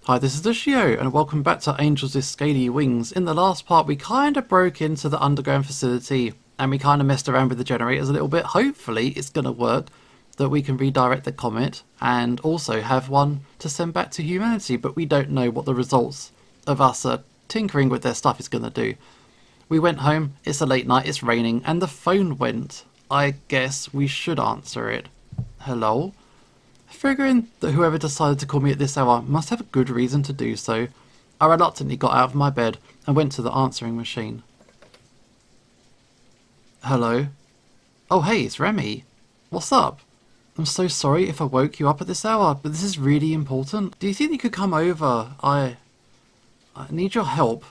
Hi, this is Dushio, and welcome back to Angels with Scaly Wings. In the last part, we kind of broke into the underground facility, and we kind of messed around with the generators a little bit. Hopefully, it's going to work, that we can redirect the comet, and also have one to send back to humanity, but we don't know what the results of us tinkering with their stuff is going to do. We went home, it's a late night, it's raining, and the phone went. I guess we should answer it. Hello? Figuring that whoever decided to call me at this hour must have a good reason to do so, I reluctantly got out of my bed and went to the answering machine. Hello? Oh hey, it's Remy. What's up? I'm so sorry if I woke you up at this hour, but this is really important. Do you think you could come over? I need your help.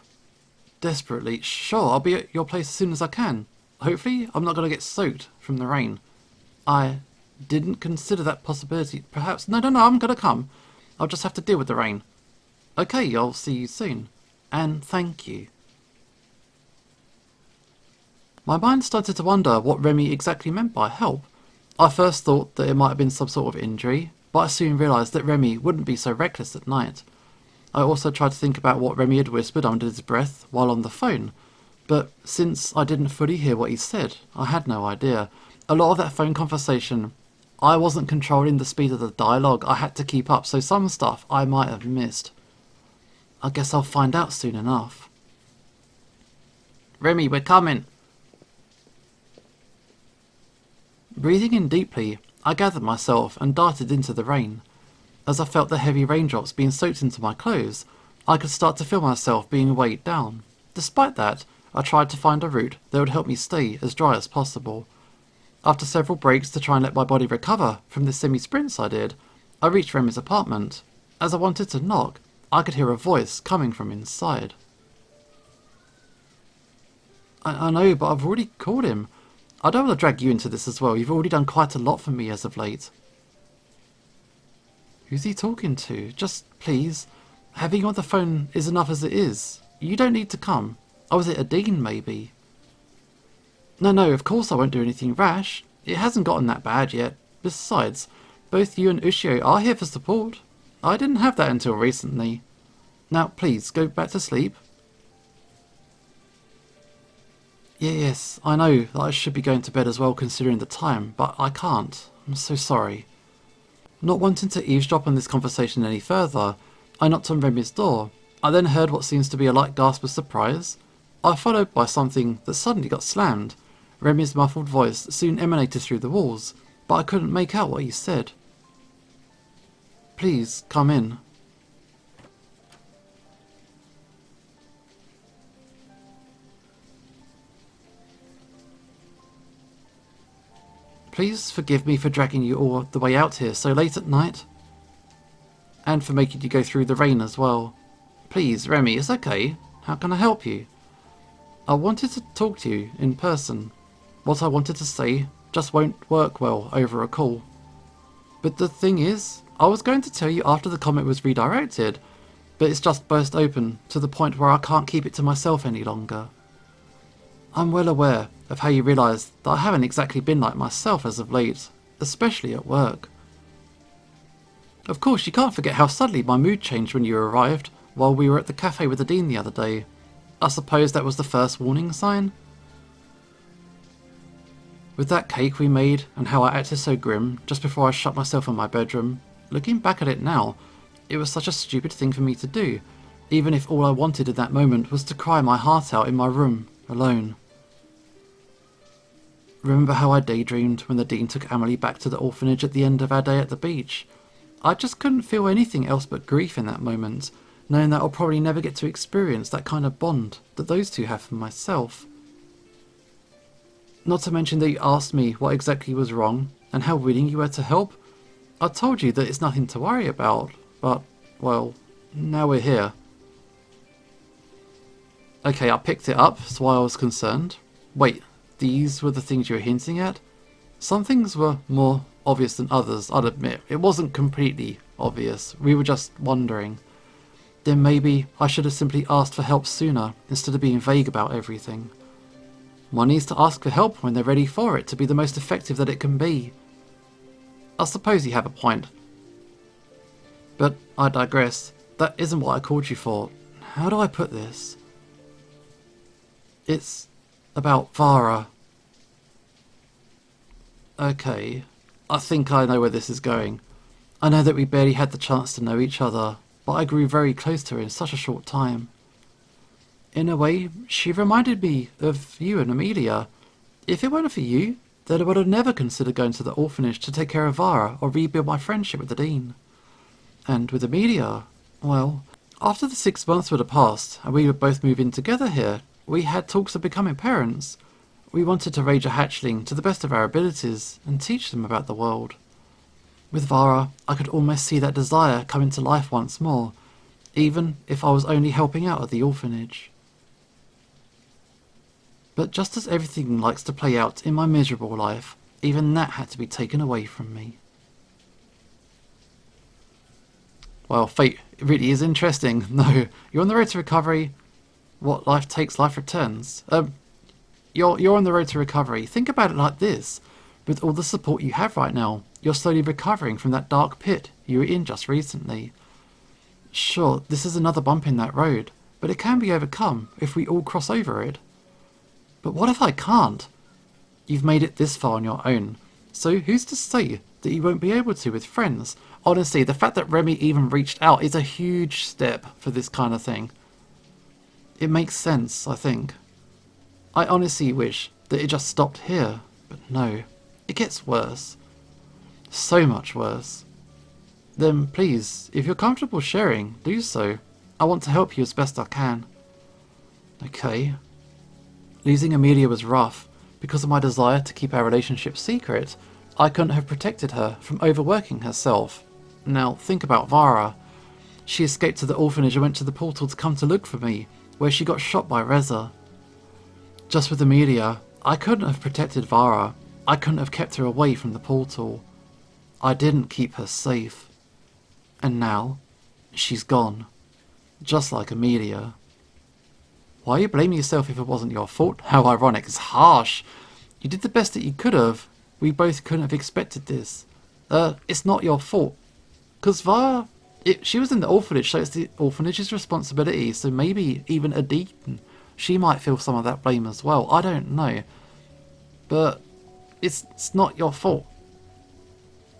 Desperately. Sure, I'll be at your place as soon as I can. Hopefully, I'm not going to get soaked from the rain. I didn't consider that possibility. Perhaps. No, I'm going to come. I'll just have to deal with the rain. Okay, I'll see you soon. And thank you. My mind started to wonder what Remy exactly meant by help. I first thought that it might have been some sort of injury, but I soon realised that Remy wouldn't be so reckless at night. I also tried to think about what Remy had whispered under his breath while on the phone, but since I didn't fully hear what he said, I had no idea. A lot of that phone conversation, I wasn't controlling the speed of the dialogue. I had to keep up, so some stuff I might have missed. I guess I'll find out soon enough. Remy, we're coming. Breathing in deeply, I gathered myself and darted into the rain. As I felt the heavy raindrops being soaked into my clothes, I could start to feel myself being weighed down. Despite that, I tried to find a route that would help me stay as dry as possible. After several breaks to try and let my body recover from the semi-sprints I did, I reached Remy's apartment. As I wanted to knock, I could hear a voice coming from inside. I know, but I've already called him. I don't want to drag you into this as well. You've already done quite a lot for me as of late. Who's he talking to? Just, please. Having you on the phone is enough as it is. You don't need to come. Oh, is it a dean, maybe? No, of course I won't do anything rash. It hasn't gotten that bad yet. Besides, both you and Ushio are here for support. I didn't have that until recently. Now, please, go back to sleep. Yes, I know that I should be going to bed as well considering the time, but I can't. I'm so sorry. Not wanting to eavesdrop on this conversation any further, I knocked on Remy's door. I then heard what seems to be a light gasp of surprise. I followed by something that suddenly got slammed. Remy's muffled voice soon emanated through the walls, but I couldn't make out what he said. Please, come in. Please forgive me for dragging you all the way out here so late at night. And for making you go through the rain as well. Please, Remy, it's okay. How can I help you? I wanted to talk to you in person. What I wanted to say just won't work well over a call. But the thing is, I was going to tell you after the comet was redirected, but it's just burst open to the point where I can't keep it to myself any longer. I'm well aware of how you realise that I haven't exactly been like myself as of late, especially at work. Of course, you can't forget how suddenly my mood changed when you arrived while we were at the cafe with the dean the other day. I suppose that was the first warning sign? With that cake we made and how I acted so grim just before I shut myself in my bedroom, looking back at it now, it was such a stupid thing for me to do, even if all I wanted in that moment was to cry my heart out in my room, alone. Remember how I daydreamed when the dean took Amelie back to the orphanage at the end of our day at the beach? I just couldn't feel anything else but grief in that moment, knowing that I'll probably never get to experience that kind of bond that those two have for myself. Not to mention that you asked me what exactly was wrong and how willing you were to help. I told you that it's nothing to worry about, but, well, now we're here. Okay, I picked it up, so I was concerned. Wait, these were the things you were hinting at? Some things were more obvious than others, I'll admit. It wasn't completely obvious. We were just wondering. Then maybe I should have simply asked for help sooner, instead of being vague about everything. One needs to ask for help when they're ready for it to be the most effective that it can be. I suppose you have a point. But I digress. that isn't what I called you for. How do I put this? It's about Vara. Okay, I think I know where this is going. I know that we barely had the chance to know each other, but I grew very close to her in such a short time. In a way, she reminded me of you and Amelia. If it weren't for you, then I would have never considered going to the orphanage to take care of Vara or rebuild my friendship with the Dean. And with Amelia, well, after the 6 months would have passed and we would both move in together here, we had talks of becoming parents. We wanted to raise a hatchling to the best of our abilities and teach them about the world. With Vara, I could almost see that desire come into life once more, even if I was only helping out at the orphanage. But just as everything likes to play out in my miserable life, even that had to be taken away from me. Well, fate really is interesting. No, you're on the road to recovery. What life takes, life returns. You're on the road to recovery. Think about it like this. With all the support you have right now, you're slowly recovering from that dark pit you were in just recently. Sure, this is another bump in that road, but it can be overcome if we all cross over it. But what if I can't? You've made it this far on your own, so who's to say that you won't be able to with friends? Honestly, the fact that Remy even reached out is a huge step for this kind of thing. It makes sense, I think. I honestly wish that it just stopped here, but no, it gets worse. So much worse. Then please, if you're comfortable sharing, do so. I want to help you as best I can. Okay. Losing Amelia was rough. Because of my desire to keep our relationship secret, I couldn't have protected her from overworking herself. Now, think about Vara. She escaped to the orphanage and went to the portal to come to look for me, where she got shot by Reza. Just with Amelia, I couldn't have protected Vara. I couldn't have kept her away from the portal. I didn't keep her safe. And now, she's gone. Just like Amelia. Why are you blaming yourself if it wasn't your fault? How ironic. It's harsh. You did the best that you could have. We both couldn't have expected this. It's not your fault. Because Vara, she was in the orphanage, so it's the orphanage's responsibility. So maybe even Adine, she might feel some of that blame as well. I don't know. But it's not your fault.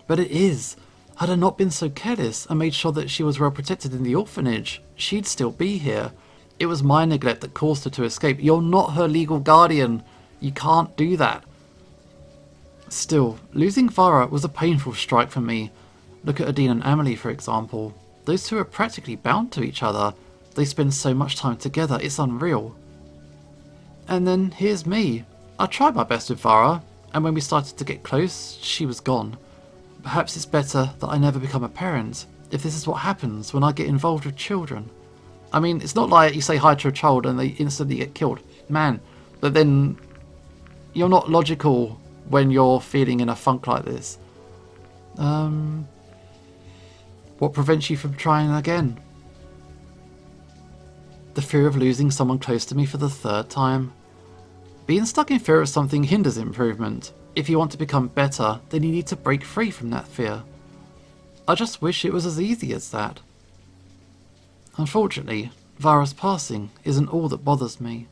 But it is. Had I not been so careless and made sure that she was well protected in the orphanage, she'd still be here. It was my neglect that caused her to escape. You're not her legal guardian. You can't do that. Still, losing Vara was a painful strike for me. Look at Adine and Amelie, for example. Those two are practically bound to each other. They spend so much time together, it's unreal. And then here's me. I tried my best with Vara, and when we started to get close, she was gone. Perhaps it's better that I never become a parent, if this is what happens when I get involved with children. I mean, it's not like you say hi to a child and they instantly get killed. Man, but then you're not logical when you're feeling in a funk like this. What prevents you from trying again? The fear of losing someone close to me for the 3rd time. Being stuck in fear of something hinders improvement. If you want to become better, then you need to break free from that fear. I just wish it was as easy as that. Unfortunately, Vara's passing isn't all that bothers me.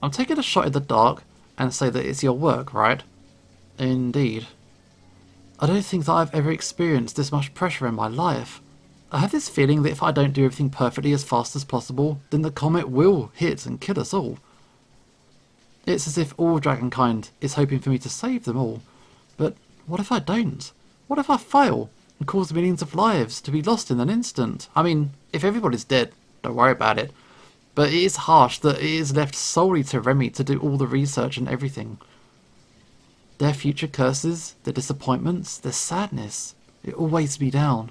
I'm taking a shot in the dark and say that it's your work, right? Indeed. I don't think that I've ever experienced this much pressure in my life. I have this feeling that if I don't do everything perfectly as fast as possible, then the comet will hit and kill us all. It's as if all dragonkind is hoping for me to save them all. But what if I don't? What if I fail and cause millions of lives to be lost in an instant? I mean, if everybody's dead, don't worry about it. But it is harsh that it is left solely to Remy to do all the research and everything. Their future curses, their disappointments, their sadness, it all weighs me down.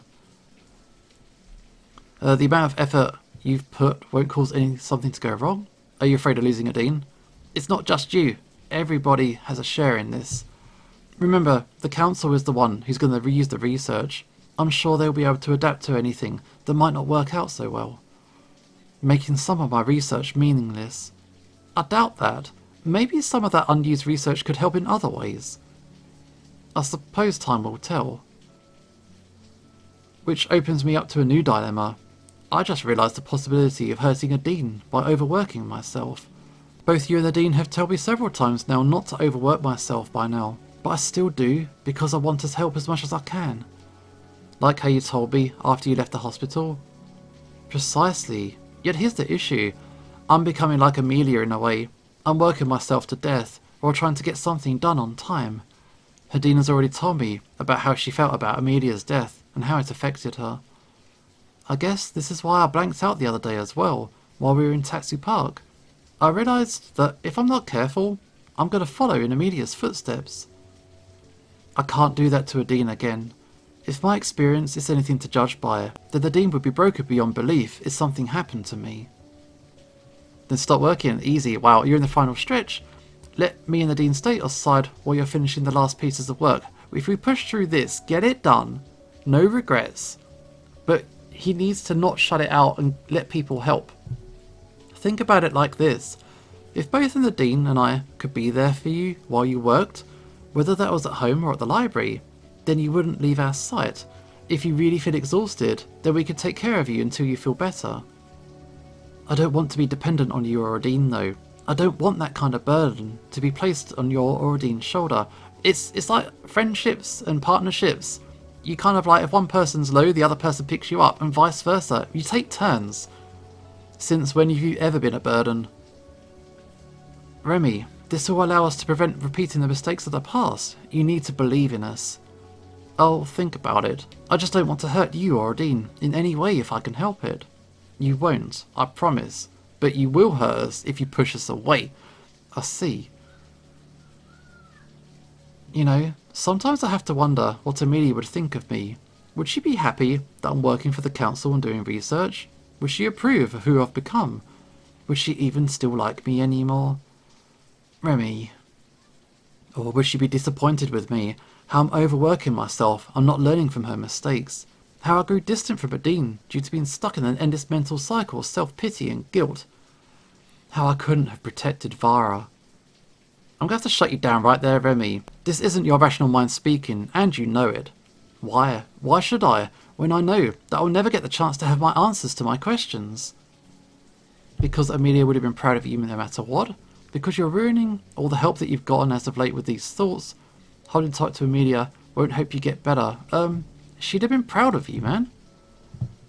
The amount of effort you've put won't cause something to go wrong? Are you afraid of losing Adine? It's not just you. Everybody has a share in this. Remember, the council is the one who's going to reuse the research. I'm sure they'll be able to adapt to anything that might not work out so well, making some of my research meaningless. I doubt that. Maybe some of that unused research could help in other ways. I suppose time will tell. Which opens me up to a new dilemma. I just realised the possibility of hurting a dean by overworking myself. Both you and the dean have told me several times now not to overwork myself by now, but I still do because I want to help as much as I can. Like how you told me after you left the hospital. Precisely. Yet here's the issue. I'm becoming like Amelia in a way. I'm working myself to death while trying to get something done on time. Her dean has already told me about how she felt about Amelia's death and how it affected her. I guess this is why I blanked out the other day as well, while we were in Taxi Park. I realised that if I'm not careful, I'm going to follow in Amelia's footsteps. I can't do that to a dean again. If my experience is anything to judge by, then the dean would be broken beyond belief if something happened to me. Then stop working, easy. Wow, you're in the final stretch. Let me and the dean stay aside while you're finishing the last pieces of work. If we push through this, get it done. No regrets. But he needs to not shut it out and let people help. Think about it like this. If both the dean and I could be there for you while you worked, whether that was at home or at the library, then you wouldn't leave our sight. If you really feel exhausted, then we could take care of you until you feel better. I don't want to be dependent on you or a dean though. I don't want that kind of burden to be placed on your or a dean's shoulder. It's like friendships and partnerships. You kind of like, if one person's low, the other person picks you up, and vice versa. You take turns. Since when have you ever been a burden? Remy, this will allow us to prevent repeating the mistakes of the past. You need to believe in us. I'll think about it. I just don't want to hurt you or Dean in any way if I can help it. You won't, I promise. But you will hurt us if you push us away. I see. You know, sometimes I have to wonder what Amelia would think of me. Would she be happy that I'm working for the council and doing research? Would she approve of who I've become? Would she even still like me anymore? Remy. Or would she be disappointed with me? How I'm overworking myself, I'm not learning from her mistakes. How I grew distant from Dean due to being stuck in an endless mental cycle of self-pity and guilt. How I couldn't have protected Vara. I'm going to have to shut you down right there, Remy. This isn't your rational mind speaking, and you know it. Why? Why should I, when I know that I'll never get the chance to have my answers to my questions? Because Amelia would have been proud of you no matter what? Because you're ruining all the help that you've gotten as of late with these thoughts? Holding tight to Amelia won't help you get better. She'd have been proud of you, man.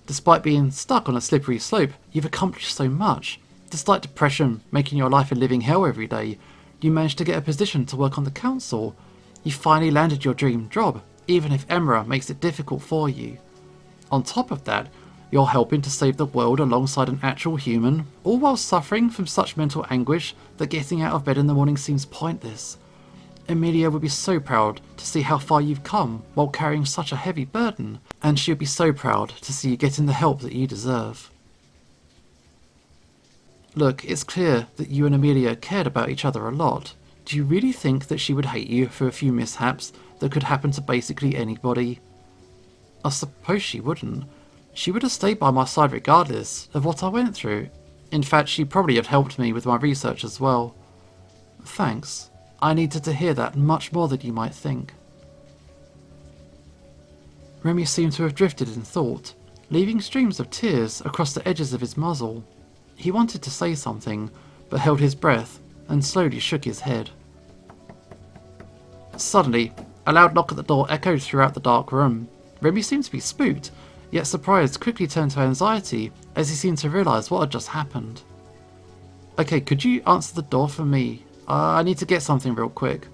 Despite being stuck on a slippery slope, you've accomplished so much. Despite depression making your life a living hell every day, you managed to get a position to work on the council. You finally landed your dream job, even if Emra makes it difficult for you. On top of that, you're helping to save the world alongside an actual human, all while suffering from such mental anguish that getting out of bed in the morning seems pointless. Amelia would be so proud to see how far you've come while carrying such a heavy burden, and she would be so proud to see you getting the help that you deserve. Look, it's clear that you and Amelia cared about each other a lot. Do you really think that she would hate you for a few mishaps that could happen to basically anybody? I suppose she wouldn't. She would have stayed by my side regardless of what I went through. In fact, she probably have helped me with my research as well. Thanks. I needed to hear that much more than you might think. Remy seemed to have drifted in thought, leaving streams of tears across the edges of his muzzle. He wanted to say something, but held his breath and slowly shook his head. Suddenly, a loud knock at the door echoed throughout the dark room. Remy seemed to be spooked, yet surprise quickly turned to anxiety as he seemed to realise what had just happened. Okay, could you answer the door for me? I need to get something real quick.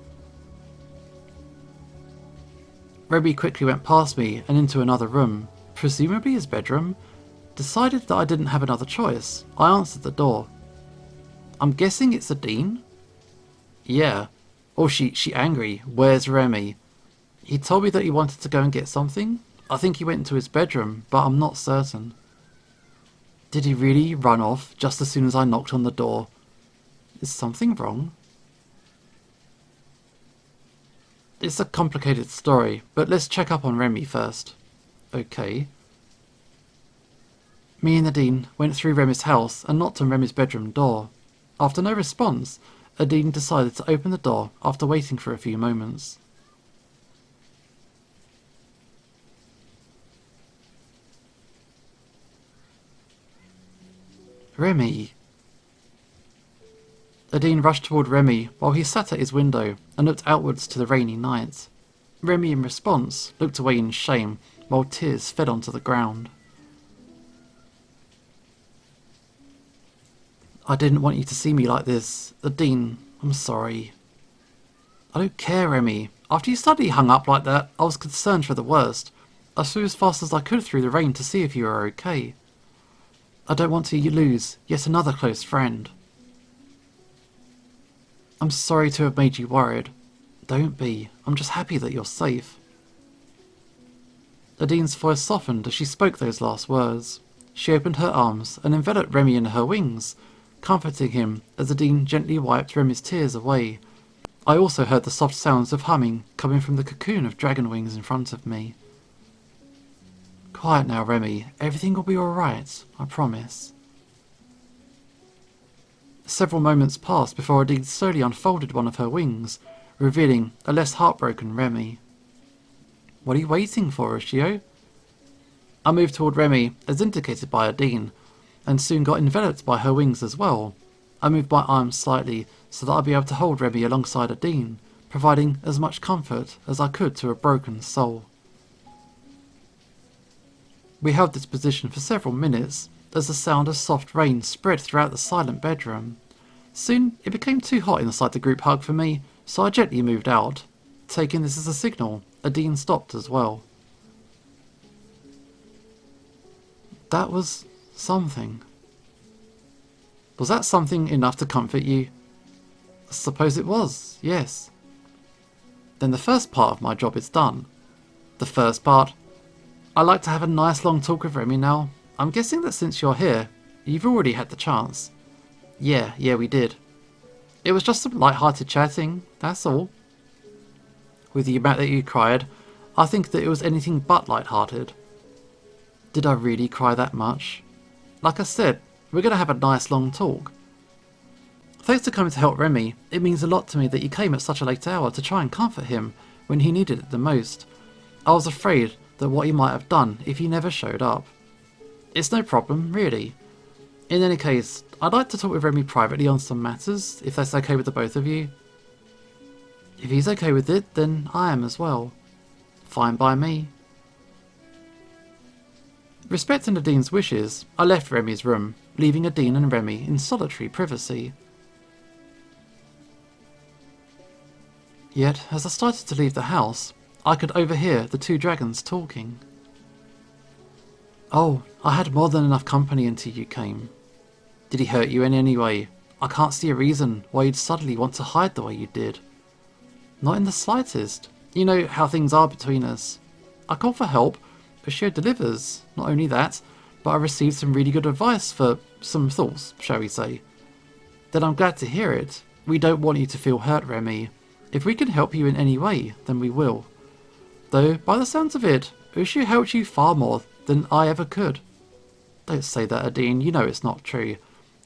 Remy quickly went past me and into another room, presumably his bedroom. Decided that I didn't have another choice. I answered the door. I'm guessing it's the Dean? Yeah. Oh, she angry. Where's Remy? He told me that he wanted to go and get something. I think he went into his bedroom, but I'm not certain. Did he really run off just as soon as I knocked on the door? Is something wrong? It's a complicated story, but let's check up on Remy first. Okay. Me and the Dean went through Remy's house and knocked on Remy's bedroom door. After no response, Dean decided to open the door after waiting for a few moments. Remy. Adine rushed toward Remy while he sat at his window and looked outwards to the rainy night. Remy, in response, looked away in shame while tears fell onto the ground. I didn't want you to see me like this. Adine, I'm sorry. I don't care, Remy. After you suddenly hung up like that, I was concerned for the worst. I flew as fast as I could through the rain to see if you were okay. I don't want to lose yet another close friend. I'm sorry to have made you worried. Don't be. I'm just happy that you're safe. Adine's voice softened as she spoke those last words. She opened her arms and enveloped Remy in her wings, comforting him as Adine gently wiped Remy's tears away. I also heard the soft sounds of humming coming from the cocoon of dragon wings in front of me. Quiet now, Remy. Everything will be alright, I promise. Several moments passed before Adine slowly unfolded one of her wings, revealing a less heartbroken Remy. What are you waiting for, Ushio? I moved toward Remy, as indicated by Adine, and soon got enveloped by her wings as well. I moved my arms slightly so that I'd be able to hold Remy alongside Adine, providing as much comfort as I could to a broken soul. We held this position for several minutes as the sound of soft rain spread throughout the silent bedroom. Soon it became too hot inside the group hug for me, so I gently moved out. Taking this as a signal, Adine stopped as well. That was something. Was that something enough to comfort you? I suppose it was, yes. Then the first part of my job is done. The first part? I'd like to have a nice long talk with Remy now. I'm guessing that since you're here, you've already had the chance. Yeah, we did. It was just some light-hearted chatting, that's all. With the amount that you cried, I think that it was anything but light-hearted. Did I really cry that much? Like I said, we're going to have a nice long talk. Thanks for coming to help Remy. It means a lot to me that you came at such a late hour to try and comfort him when he needed it the most. I was afraid that what he might have done if he never showed up. It's no problem, really. In any case, I'd like to talk with Remy privately on some matters, if that's okay with the both of you. If he's okay with it, then I am as well. Fine by me. Respecting Adine's wishes, I left Remy's room, leaving Adine and Remy in solitary privacy. Yet, as I started to leave the house, I could overhear the two dragons talking. Oh, I had more than enough company until you came. Did he hurt you in any way? I can't see a reason why you'd suddenly want to hide the way you did. Not in the slightest. You know how things are between us. I call for help, but she delivers. Not only that, but I received some really good advice for some thoughts, shall we say. Then I'm glad to hear it. We don't want you to feel hurt, Remy. If we can help you in any way, then we will. Though, by the sounds of it, Ushu helped you far more than I ever could. Don't say that, Adine, you know it's not true.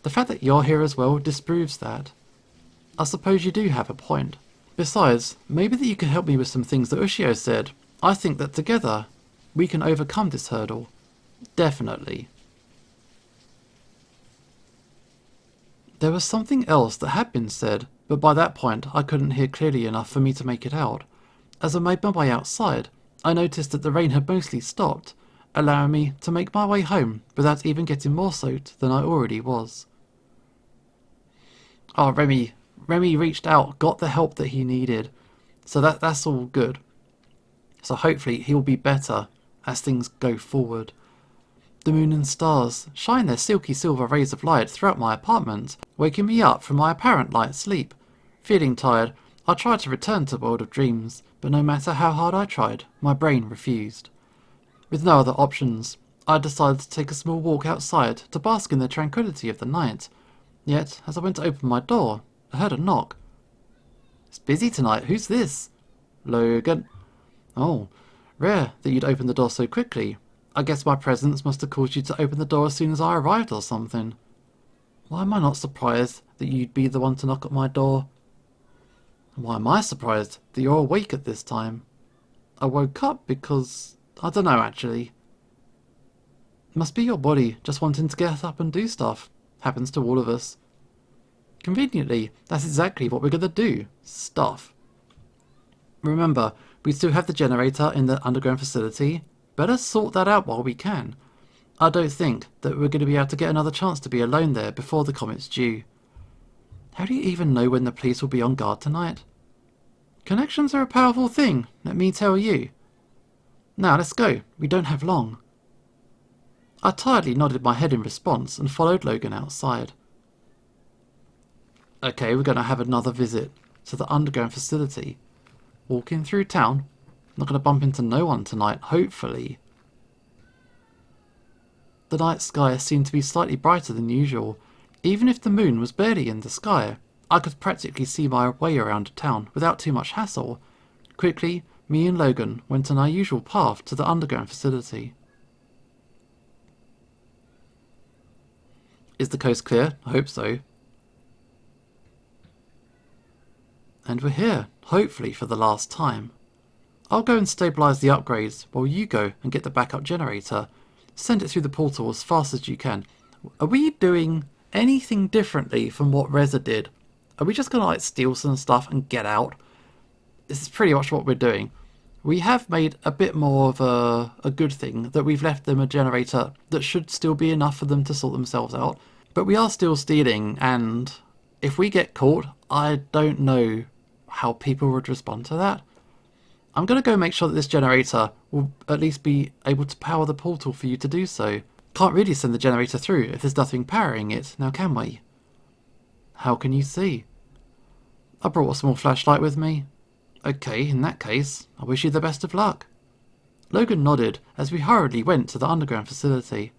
The fact that you're here as well disproves that. I suppose you do have a point. Besides, maybe that you can help me with some things that Ushio said. I think that together, we can overcome this hurdle. Definitely. There was something else that had been said, but by that point I couldn't hear clearly enough for me to make it out. As I made my way outside, I noticed that the rain had mostly stopped, allowing me to make my way home without even getting more soaked than I already was. Oh, Remy reached out, got the help that he needed, so that's all good. So hopefully he'll be better as things go forward. The moon and stars shine their silky silver rays of light throughout my apartment, waking me up from my apparent light sleep. Feeling tired, I tried to return to the world of dreams, but no matter how hard I tried, my brain refused. With no other options, I decided to take a small walk outside to bask in the tranquility of the night. Yet, as I went to open my door, I heard a knock. It's busy tonight, who's this? Logan. Oh, rare that you'd open the door so quickly. I guess my presence must have caused you to open the door as soon as I arrived or something. Why am I not surprised that you'd be the one to knock at my door? Why am I surprised that you're awake at this time? I woke up because... I don't know, actually. It must be your body just wanting to get up and do stuff. Happens to all of us. Conveniently, that's exactly what we're going to do. Stuff. Remember, we still have the generator in the underground facility. Better sort that out while we can. I don't think that we're going to be able to get another chance to be alone there before the comet's due. How do you even know when the police will be on guard tonight? Connections are a powerful thing, let me tell you. Now let's go, we don't have long. I tiredly nodded my head in response and followed Logan outside. Okay, we're going to have another visit to the underground facility. Walking through town. Not going to bump into no one tonight, hopefully. The night sky seemed to be slightly brighter than usual. Even if the moon was barely in the sky, I could practically see my way around town without too much hassle. Quickly, me and Logan went on our usual path to the underground facility. Is the coast clear? I hope so. And we're here, hopefully for the last time. I'll go and stabilise the upgrades while you go and get the backup generator. Send it through the portal as fast as you can. Are we doing anything differently from what Reza did? Are we just going to like steal some stuff and get out? This is pretty much what we're doing. We have made a bit more of a good thing that we've left them a generator that should still be enough for them to sort themselves out. But we are still stealing, and if we get caught, I don't know how people would respond to that. I'm going to go make sure that this generator will at least be able to power the portal for you to do so. Can't really send the generator through if there's nothing powering it, now can we? How can you see? I brought a small flashlight with me. Okay, in that case, I wish you the best of luck. Logan nodded as we hurriedly went to the underground facility.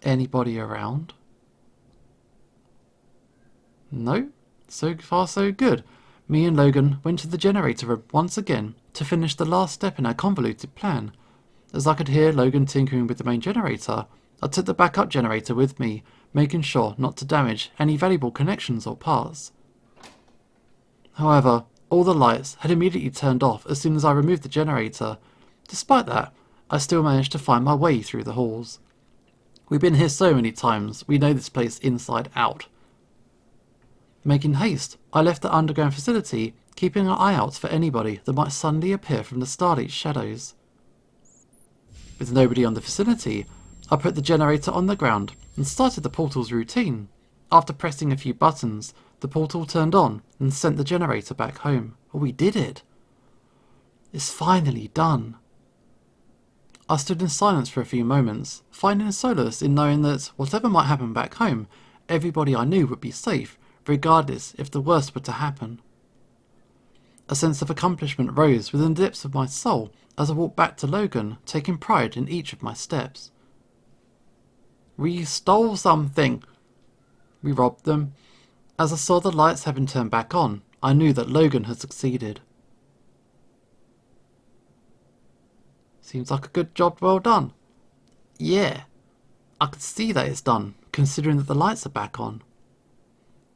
Anybody around? No? So far so good. Me and Logan went to the generator room once again to finish the last step in our convoluted plan. As I could hear Logan tinkering with the main generator, I took the backup generator with me, making sure not to damage any valuable connections or parts. However, all the lights had immediately turned off as soon as I removed the generator. Despite that, I still managed to find my way through the halls. We've been here so many times, we know this place inside out. Making haste, I left the underground facility, keeping an eye out for anybody that might suddenly appear from the starlit shadows. With nobody on the facility, I put the generator on the ground and started the portal's routine. After pressing a few buttons, the portal turned on and sent the generator back home. Oh, we did it! It's finally done. I stood in silence for a few moments, finding solace in knowing that whatever might happen back home, everybody I knew would be safe, regardless if the worst were to happen. A sense of accomplishment rose within the depths of my soul as I walked back to Logan, taking pride in each of my steps. We stole something. We robbed them. As I saw the lights having turned back on, I knew that Logan had succeeded. Seems like a good job well done. Yeah, I could see that it's done, considering that the lights are back on.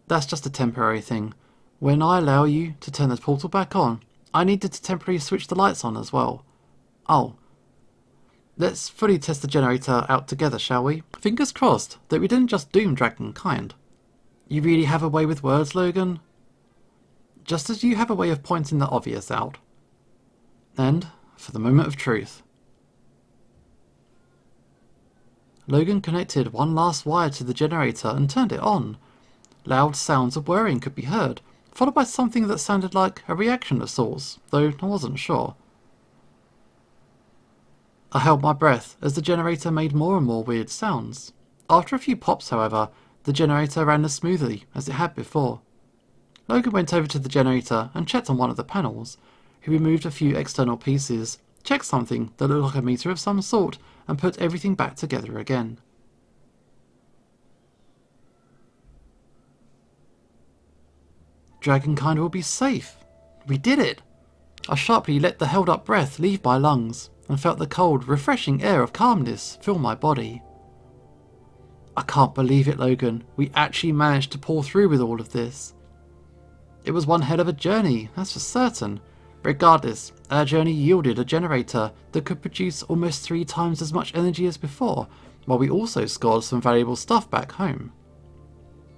That's just a temporary thing. When I allow you to turn the portal back on, I needed to temporarily switch the lights on as well. Oh. Let's fully test the generator out together, shall we? Fingers crossed that we didn't just doom Dragonkind. You really have a way with words, Logan? Just as you have a way of pointing the obvious out. And, for the moment of truth. Logan connected one last wire to the generator and turned it on. Loud sounds of whirring could be heard, followed by something that sounded like a reaction of sorts, though I wasn't sure. I held my breath as the generator made more and more weird sounds. After a few pops, however, the generator ran as smoothly as it had before. Logan went over to the generator and checked on one of the panels. He removed a few external pieces, checked something that looked like a meter of some sort, and put everything back together again. Dragonkind will be safe. We did it! I sharply let the held-up breath leave my lungs, and felt the cold, refreshing air of calmness fill my body. I can't believe it, Logan. We actually managed to pull through with all of this. It was one hell of a journey, that's for certain. Regardless, our journey yielded a generator that could produce almost 3 times as much energy as before, while we also scored some valuable stuff back home.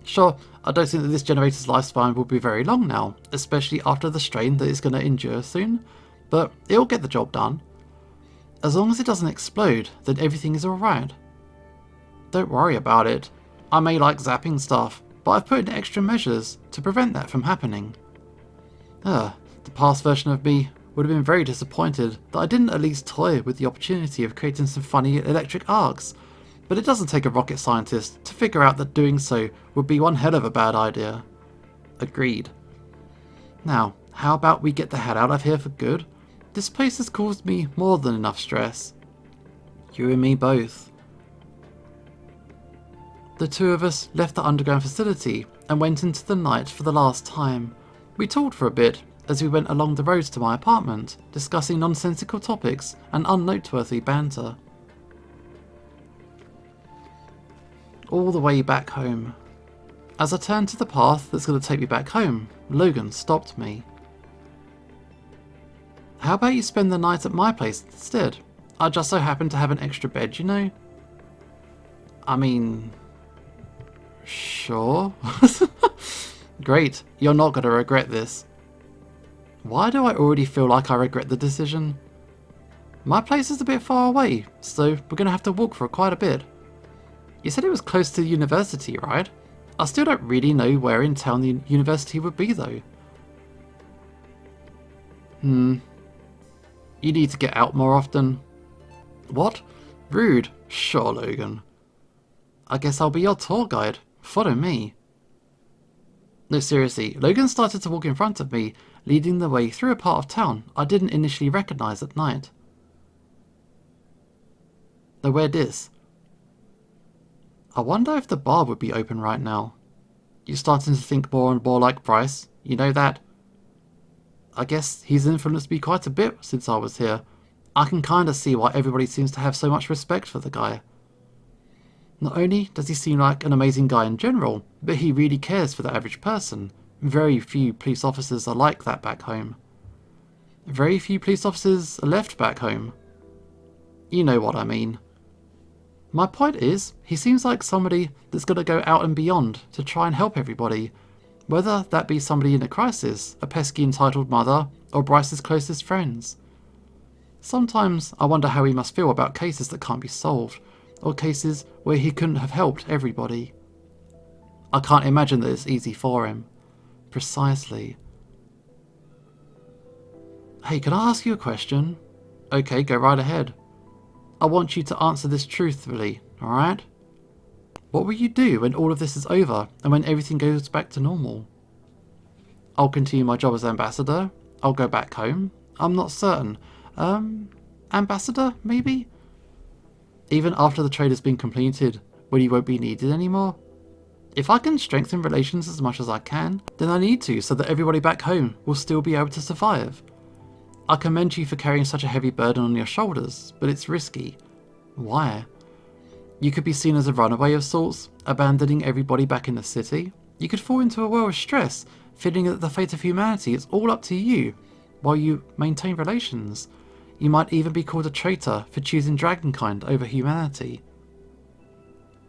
Sure, I don't think that this generator's lifespan will be very long now, especially after the strain that it's going to endure soon, but it'll get the job done. As long as it doesn't explode, then everything is alright. Don't worry about it. I may like zapping stuff, but I've put in extra measures to prevent that from happening. The past version of me would have been very disappointed that I didn't at least toy with the opportunity of creating some funny electric arcs, but it doesn't take a rocket scientist to figure out that doing so would be one hell of a bad idea. Agreed. Now, how about we get the hell out of here for good? This place has caused me more than enough stress. You and me both. The two of us left the underground facility and went into the night for the last time. We talked for a bit as we went along the roads to my apartment, discussing nonsensical topics and unnoteworthy banter. All the way back home. As I turned to the path that's going to take me back home, Logan stopped me. How about you spend the night at my place instead? I just so happen to have an extra bed, you know? I mean... sure. Great, you're not going to regret this. Why do I already feel like I regret the decision? My place is a bit far away, so we're going to have to walk for quite a bit. You said it was close to the university, right? I still don't really know where in town the university would be though. You need to get out more often. What? Rude. Sure, Logan. I guess I'll be your tour guide. Follow me. No, seriously, Logan started to walk in front of me, leading the way through a part of town I didn't initially recognise at night. Now where this? I wonder if the bar would be open right now. You're starting to think more and more like Bryce, you know that? I guess he's influenced me quite a bit since I was here. I can kinda see why everybody seems to have so much respect for the guy. Not only does he seem like an amazing guy in general, but he really cares for the average person. Very few police officers are like that back home. Very few police officers are left back home. You know what I mean. My point is, he seems like somebody that's going to go out and beyond to try and help everybody. Whether that be somebody in a crisis, a pesky entitled mother, or Bryce's closest friends. Sometimes I wonder how he must feel about cases that can't be solved, or cases where he couldn't have helped everybody. I can't imagine that it's easy for him. Precisely. Hey, can I ask you a question? Okay, go right ahead. I want you to answer this truthfully, alright? What will you do when all of this is over and when everything goes back to normal? I'll continue my job as ambassador. I'll go back home. I'm not certain. Ambassador, maybe? Even after the trade has been completed, when you won't be needed anymore? If I can strengthen relations as much as I can, then I need to so that everybody back home will still be able to survive. I commend you for carrying such a heavy burden on your shoulders, but it's risky. Why? You could be seen as a runaway of sorts, abandoning everybody back in the city. You could fall into a well of stress, feeling that the fate of humanity is all up to you, while you maintain relations. You might even be called a traitor for choosing dragonkind over humanity.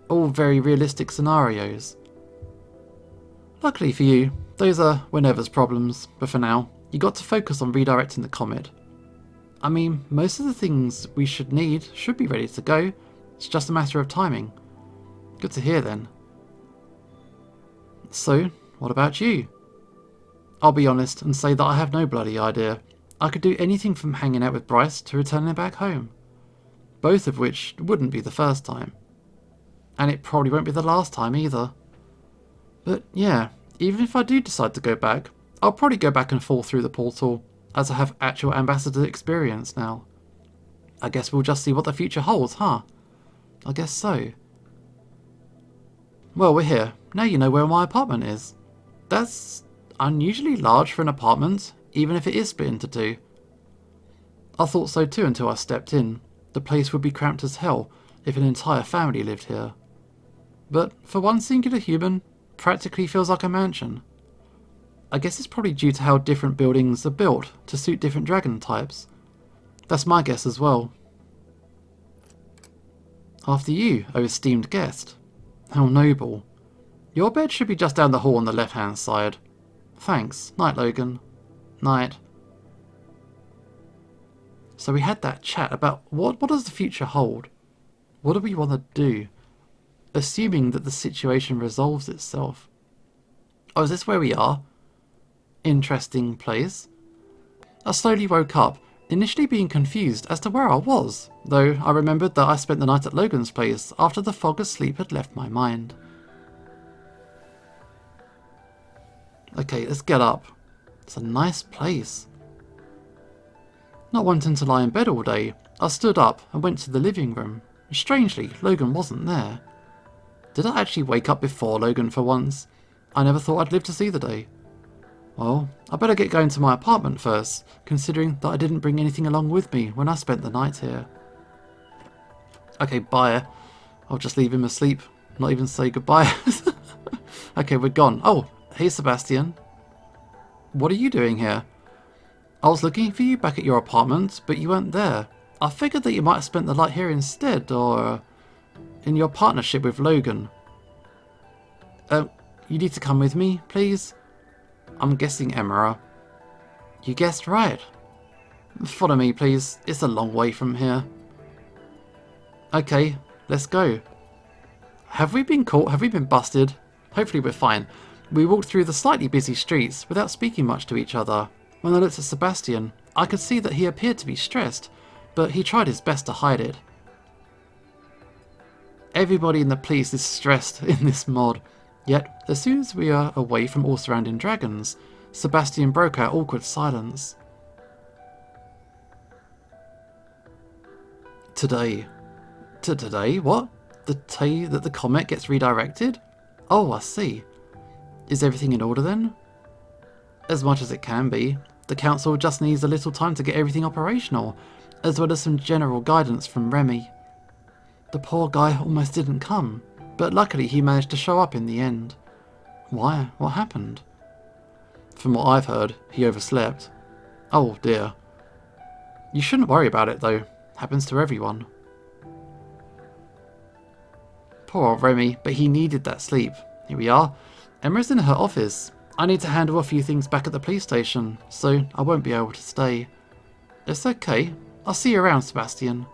All very realistic scenarios. Luckily for you, those are whenever's problems, but for now, you got to focus on redirecting the comet. I mean, most of the things we should need should be ready to go. It's just a matter of timing. Good to hear then. So, what about you? I'll be honest and say that I have no bloody idea. I could do anything from hanging out with Bryce to returning back home. Both of which wouldn't be the first time. And it probably won't be the last time either. But yeah, even if I do decide to go back, I'll probably go back and fall through the portal, as I have actual ambassador experience now. I guess we'll just see what the future holds, huh? I guess so. Well, we're here. Now you know where my apartment is. That's unusually large for an apartment, even if it is split into two. I thought so too until I stepped in. The place would be cramped as hell if an entire family lived here. But for one singular human, practically feels like a mansion. I guess it's probably due to how different buildings are built to suit different dragon types. That's my guess as well. After you, O esteemed guest. How noble. Your bed should be just down the hall on the left-hand side. Thanks. Night, Logan. Night. So we had that chat about what does the future hold? What do we want to do? Assuming that the situation resolves itself. Oh, is this where we are? Interesting place. I slowly woke up, initially being confused as to where I was, though I remembered that I spent the night at Logan's place after the fog of sleep had left my mind. Okay, let's get up. It's a nice place. Not wanting to lie in bed all day, I stood up and went to the living room. Strangely, Logan wasn't there. Did I actually wake up before Logan for once? I never thought I'd live to see the day. Well, I better get going to my apartment first, considering that I didn't bring anything along with me when I spent the night here. Okay, bye. I'll just leave him asleep, not even say goodbye. Okay, we're gone. Oh, hey Sebastian. What are you doing here? I was looking for you back at your apartment, but you weren't there. I figured that you might have spent the night here instead, or in your partnership with Logan. You need to come with me, please? I'm guessing Emera. You guessed right. Follow me, please. It's a long way from here. Okay, let's go. Have we been caught? Have we been busted? Hopefully we're fine. We walked through the slightly busy streets without speaking much to each other. When I looked at Sebastian, I could see that he appeared to be stressed, but he tried his best to hide it. Everybody in the police is stressed in this mod. Yet, as soon as we are away from all surrounding dragons, Sebastian broke our awkward silence. Today. Today? What? The day that the comet gets redirected? Oh, I see. Is everything in order then? As much as it can be. The council just needs a little time to get everything operational, as well as some general guidance from Remy. The poor guy almost didn't come, but luckily he managed to show up in the end. Why? What happened? From what I've heard, he overslept. Oh dear. You shouldn't worry about it though. Happens to everyone. Poor old Remy, but he needed that sleep. Here we are. Emma's in her office. I need to handle a few things back at the police station, so I won't be able to stay. It's okay. I'll see you around, Sebastian.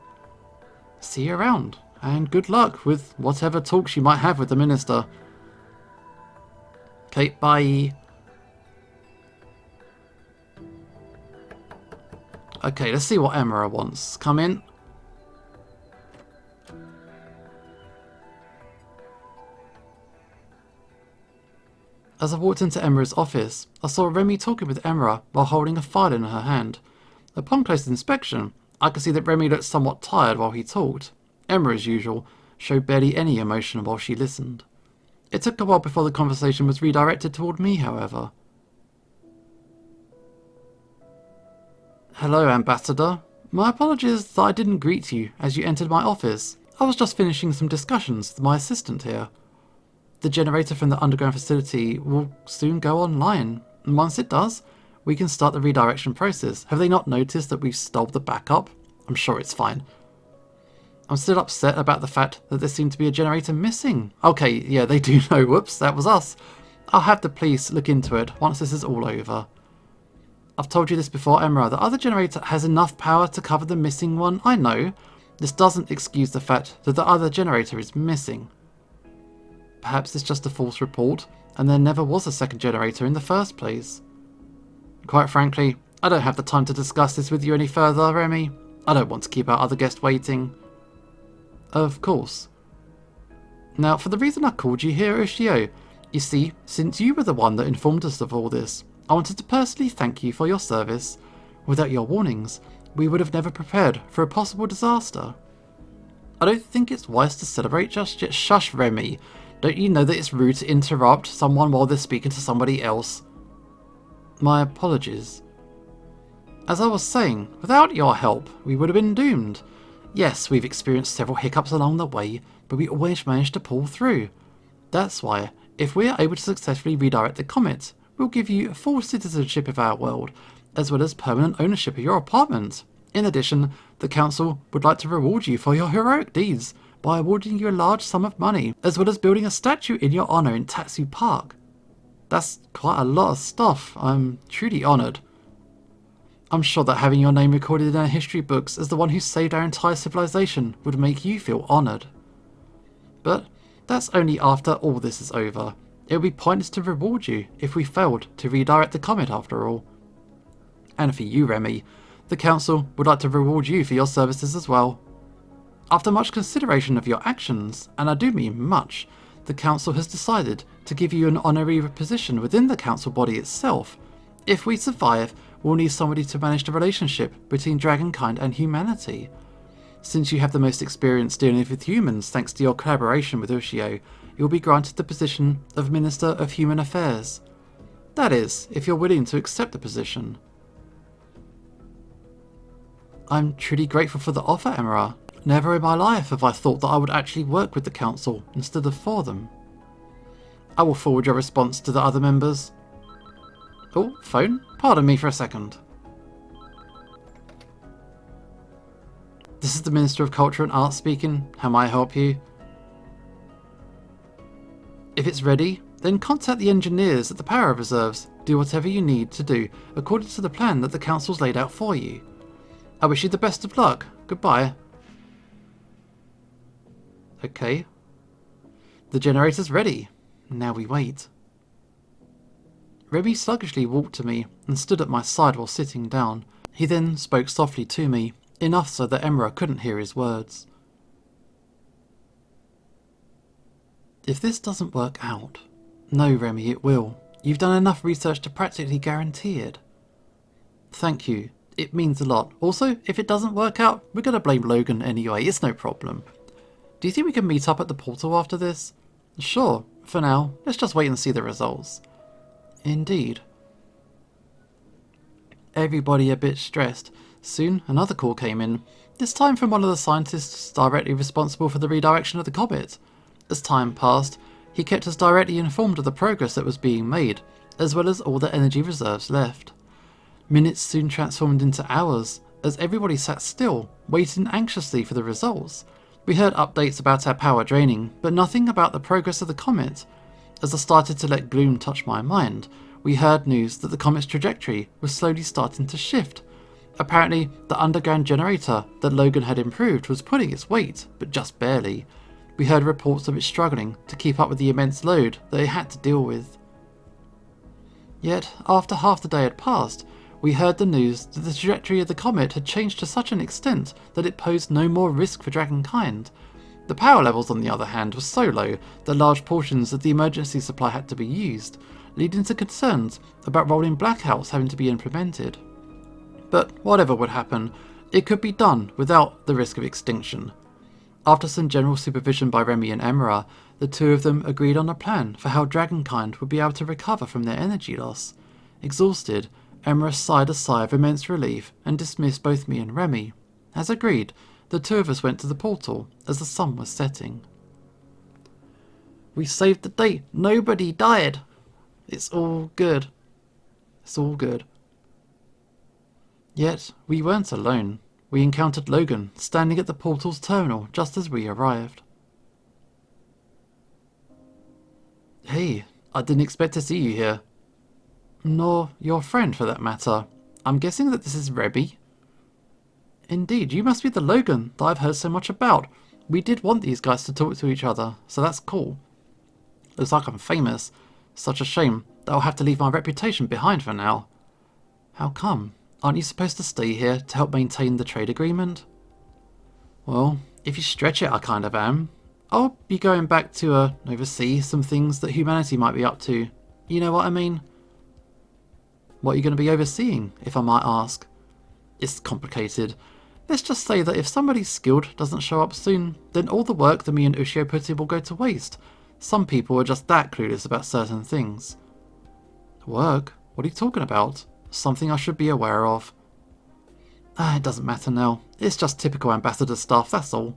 See you around, and good luck with whatever talks you might have with the minister. Okay, bye. Okay, let's see what Emera wants. Come in. As I walked into Emera's office, I saw Remy talking with Emera while holding a file in her hand. Upon close inspection, I could see that Remy looked somewhat tired while he talked. Emera, as usual, showed barely any emotion while she listened. It took a while before the conversation was redirected toward me, however. Hello, Ambassador. My apologies that I didn't greet you as you entered my office. I was just finishing some discussions with my assistant here. The generator from the underground facility will soon go online, and once it does, we can start the redirection process. Have they not noticed that we've stole the backup? I'm sure it's fine. I'm still upset about the fact that there seemed to be a generator missing. Okay, yeah, they do know. Whoops, that was us. I'll have the police look into it once this is all over. I've told you this before, Emera. The other generator has enough power to cover the missing one. I know. This doesn't excuse the fact that the other generator is missing. Perhaps it's just a false report, and there never was a second generator in the first place. Quite frankly, I don't have the time to discuss this with you any further, Remy. I don't want to keep our other guest waiting. Of course. Now, for the reason I called you here, Ushio, you see, since you were the one that informed us of all this, I wanted to personally thank you for your service. Without your warnings, we would have never prepared for a possible disaster. I don't think it's wise to celebrate just yet. Shush, Remy. Don't you know that it's rude to interrupt someone while they're speaking to somebody else? My apologies. As I was saying, without your help, we would have been doomed. Yes, we've experienced several hiccups along the way, but we always managed to pull through. That's why, if we are able to successfully redirect the comet, will give you full citizenship of our world, as well as permanent ownership of your apartment. In addition, the council would like to reward you for your heroic deeds by awarding you a large sum of money, as well as building a statue in your honour in Tatsu Park. That's quite a lot of stuff. I'm truly honoured. I'm sure that having your name recorded in our history books as the one who saved our entire civilization would make you feel honoured. But that's only after all this is over. It would be pointless to reward you if we failed to redirect the comet after all. And for you, Remy, the council would like to reward you for your services as well. After much consideration of your actions, and I do mean much, the council has decided to give you an honorary position within the council body itself. If we survive, we'll need somebody to manage the relationship between dragonkind and humanity. Since you have the most experience dealing with humans thanks to your collaboration with Ushio, you'll be granted the position of Minister of Human Affairs. That is, if you're willing to accept the position. I'm truly grateful for the offer, Emira. Never in my life have I thought that I would actually work with the council instead of for them. I will forward your response to the other members. Oh, phone? Pardon me for a second. This is the Minister of Culture and Arts speaking. How may I help you? If it's ready, then contact the engineers at the power reserves. Do whatever you need to do according to the plan that the council's laid out for you. I wish you the best of luck. Goodbye. Okay. The generator's ready. Now we wait. Remy sluggishly walked to me and stood at my side while sitting down. He then spoke softly to me, enough so that Emira couldn't hear his words. If this doesn't work out... No, Remy, it will. You've done enough research to practically guarantee it. Thank you. It means a lot. Also, if it doesn't work out, we're going to blame Logan anyway. It's no problem. Do you think we can meet up at the portal after this? Sure. For now, let's just wait and see the results. Indeed. Everybody a bit stressed. Soon, another call came in. This time from one of the scientists directly responsible for the redirection of the comet. As time passed, he kept us directly informed of the progress that was being made, as well as all the energy reserves left. Minutes soon transformed into hours, as everybody sat still, waiting anxiously for the results. We heard updates about our power draining, but nothing about the progress of the comet. As I started to let gloom touch my mind, we heard news that the comet's trajectory was slowly starting to shift. Apparently, the underground generator that Logan had improved was pulling its weight, but just barely. We heard reports of it struggling to keep up with the immense load that it had to deal with. Yet, after half the day had passed, we heard the news that the trajectory of the comet had changed to such an extent that it posed no more risk for dragonkind. The power levels, on the other hand, were so low that large portions of the emergency supply had to be used, leading to concerns about rolling blackouts having to be implemented. But whatever would happen, it could be done without the risk of extinction. After some general supervision by Remy and Emira, the two of them agreed on a plan for how dragonkind would be able to recover from their energy loss. Exhausted, Emira sighed a sigh of immense relief and dismissed both me and Remy. As agreed, the two of us went to the portal as the sun was setting. We saved the day. Nobody died. It's all good. It's all good. Yet, we weren't alone. We encountered Logan, standing at the portal's terminal just as we arrived. Hey, I didn't expect to see you here. Nor your friend, for that matter. I'm guessing that this is Remy. Indeed, you must be the Logan that I've heard so much about. We did want these guys to talk to each other, so that's cool. Looks like I'm famous. Such a shame that I'll have to leave my reputation behind for now. How come? Aren't you supposed to stay here to help maintain the trade agreement? Well, if you stretch it, I kind of am. I'll be going back to oversee some things that humanity might be up to. You know what I mean? What are you going to be overseeing, if I might ask? It's complicated. Let's just say that if somebody skilled doesn't show up soon, then all the work that me and Ushio put in will go to waste. Some people are just that clueless about certain things. Work? What are you talking about? Something I should be aware of. It doesn't matter now. It's just typical ambassador stuff, that's all.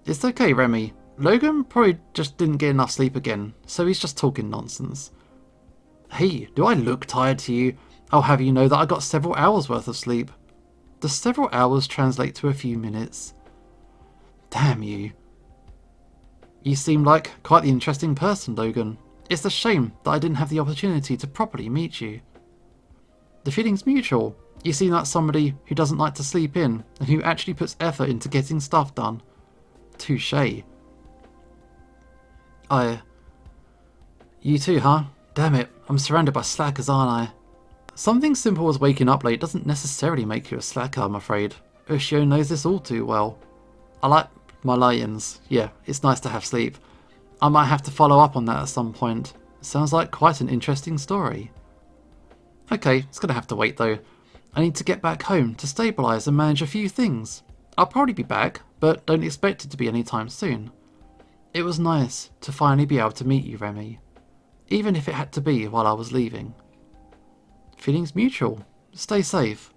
It's okay, Remy. Logan probably just didn't get enough sleep again, so he's just talking nonsense. Hey, do I look tired to you? I'll have you know that I got several hours worth of sleep. Does several hours translate to a few minutes? Damn you. You seem like quite the interesting person, Logan. It's a shame that I didn't have the opportunity to properly meet you. The feeling's mutual. You seem like somebody who doesn't like to sleep in and who actually puts effort into getting stuff done. Touché. You too, huh? Damn it, I'm surrounded by slackers, aren't I? Something simple as waking up late doesn't necessarily make you a slacker, I'm afraid. Ushio knows this all too well. I like my lie-ins. Yeah, it's nice to have sleep. I might have to follow up on that at some point. Sounds like quite an interesting story. Okay, it's gonna have to wait though. I need to get back home to stabilise and manage a few things. I'll probably be back, but don't expect it to be anytime soon. It was nice to finally be able to meet you, Remy. Even if it had to be while I was leaving. Feelings mutual. Stay safe.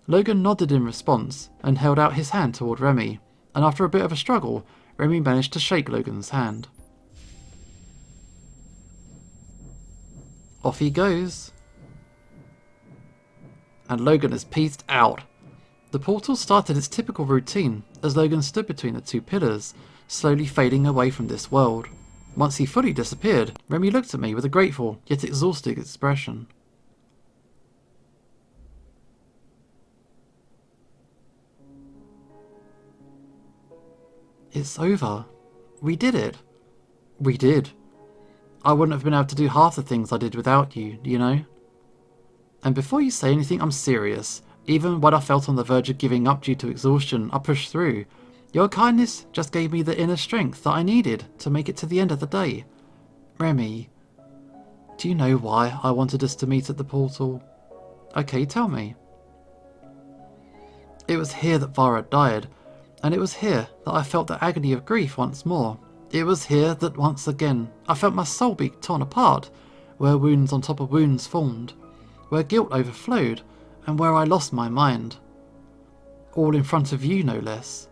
Logan nodded in response and held out his hand toward Remy, and after a bit of a struggle, Remy managed to shake Logan's hand. Off he goes. And Logan is peaced out. The portal started its typical routine as Logan stood between the two pillars, slowly fading away from this world. Once he fully disappeared, Remy looked at me with a grateful yet exhausted expression. It's over. We did it. We did. I wouldn't have been able to do half the things I did without you, you know? And before you say anything, I'm serious. Even when I felt on the verge of giving up due to exhaustion, I pushed through. Your kindness just gave me the inner strength that I needed to make it to the end of the day. Remy, do you know why I wanted us to meet at the portal? Okay, tell me. It was here that Vara died, and it was here that I felt the agony of grief once more. It was here that once again I felt my soul be torn apart, where wounds on top of wounds formed, where guilt overflowed, and where I lost my mind. All in front of you, no less.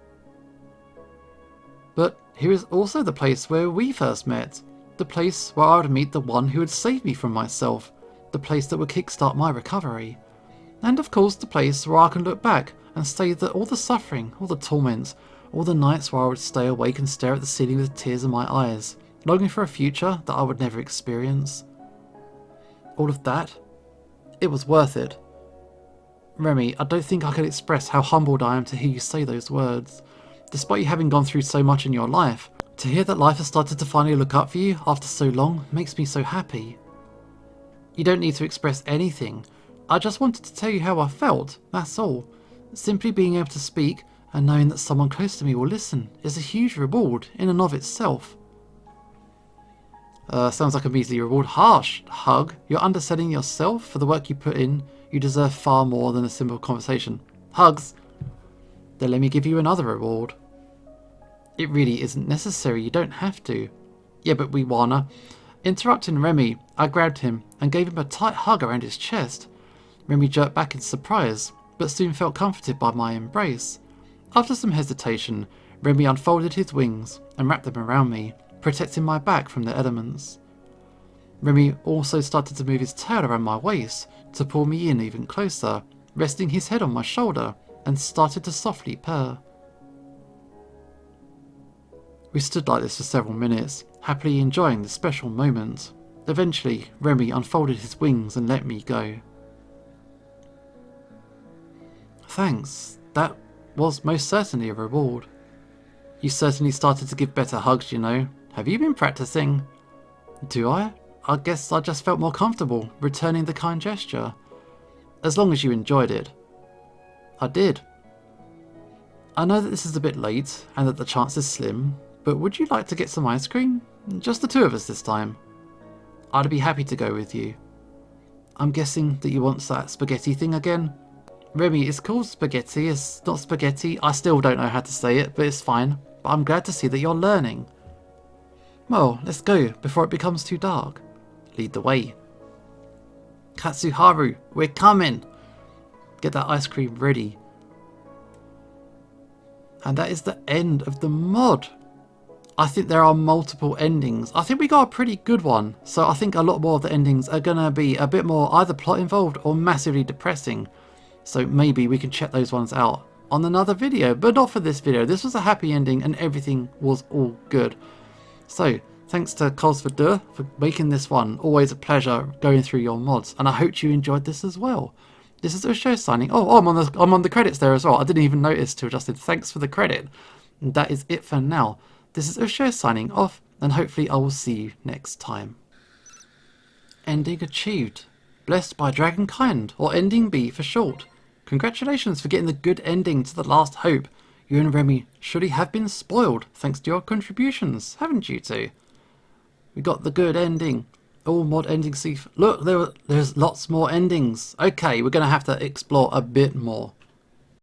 But here is also the place where we first met, the place where I would meet the one who would save me from myself, the place that would kickstart my recovery, and of course the place where I can look back and say that all the suffering, all the torments, all the nights where I would stay awake and stare at the ceiling with tears in my eyes, longing for a future that I would never experience. All of that, it was worth it. Remy, I don't think I can express how humbled I am to hear you say those words. Despite you having gone through so much in your life, to hear that life has started to finally look up for you after so long makes me so happy. You don't need to express anything. I just wanted to tell you how I felt, that's all. Simply being able to speak and knowing that someone close to me will listen is a huge reward in and of itself. Sounds like a measly reward. Harsh, Hug. You're underselling yourself for the work you put in. You deserve far more than a simple conversation. Hugs. Then let me give you another reward. It really isn't necessary, you don't have to. Yeah, but we wanna. Interrupting Remy, I grabbed him and gave him a tight hug around his chest. Remy jerked back in surprise, but soon felt comforted by my embrace. After some hesitation, Remy unfolded his wings and wrapped them around me, protecting my back from the elements. Remy also started to move his tail around my waist to pull me in even closer, resting his head on my shoulder, and started to softly purr. We stood like this for several minutes, happily enjoying this special moment. Eventually, Remy unfolded his wings and let me go. Thanks, that was most certainly a reward. You certainly started to give better hugs, you know. Have you been practicing? Do I? I guess I just felt more comfortable returning the kind gesture. As long as you enjoyed it. I did. I know that this is a bit late and that the chance is slim, but would you like to get some ice cream? Just the two of us this time. I'd be happy to go with you. I'm guessing that you want that spaghetti thing again? Remy, it's called spaghetti, it's not spaghetti. I still don't know how to say it, but it's fine. But I'm glad to see that you're learning. Well, let's go before it becomes too dark. Lead the way. Katsuharu, we're coming! Get that ice cream ready. And that is the end of the mod. I think there are multiple endings. I think we got a pretty good one. So I think a lot more of the endings are going to be a bit more either plot involved or massively depressing. So maybe we can check those ones out on another video, but not for this video. This was a happy ending and everything was all good. So thanks to Cosford for making this one. Always a pleasure going through your mods, and I hope you enjoyed this as well. This is Usho signing. Oh, I'm on the credits there as well. I didn't even notice till just then. Thanks for the credit. And that is it for now. This is Usho signing off, and hopefully I will see you next time. Ending achieved. Blessed by Dragonkind, or Ending B for short. Congratulations for getting the good ending to The Last Hope. You and Remy surely have been spoiled thanks to your contributions, haven't you two? We got the good ending. All mod endings. Look, there's lots more endings. Okay, we're going to have to explore a bit more.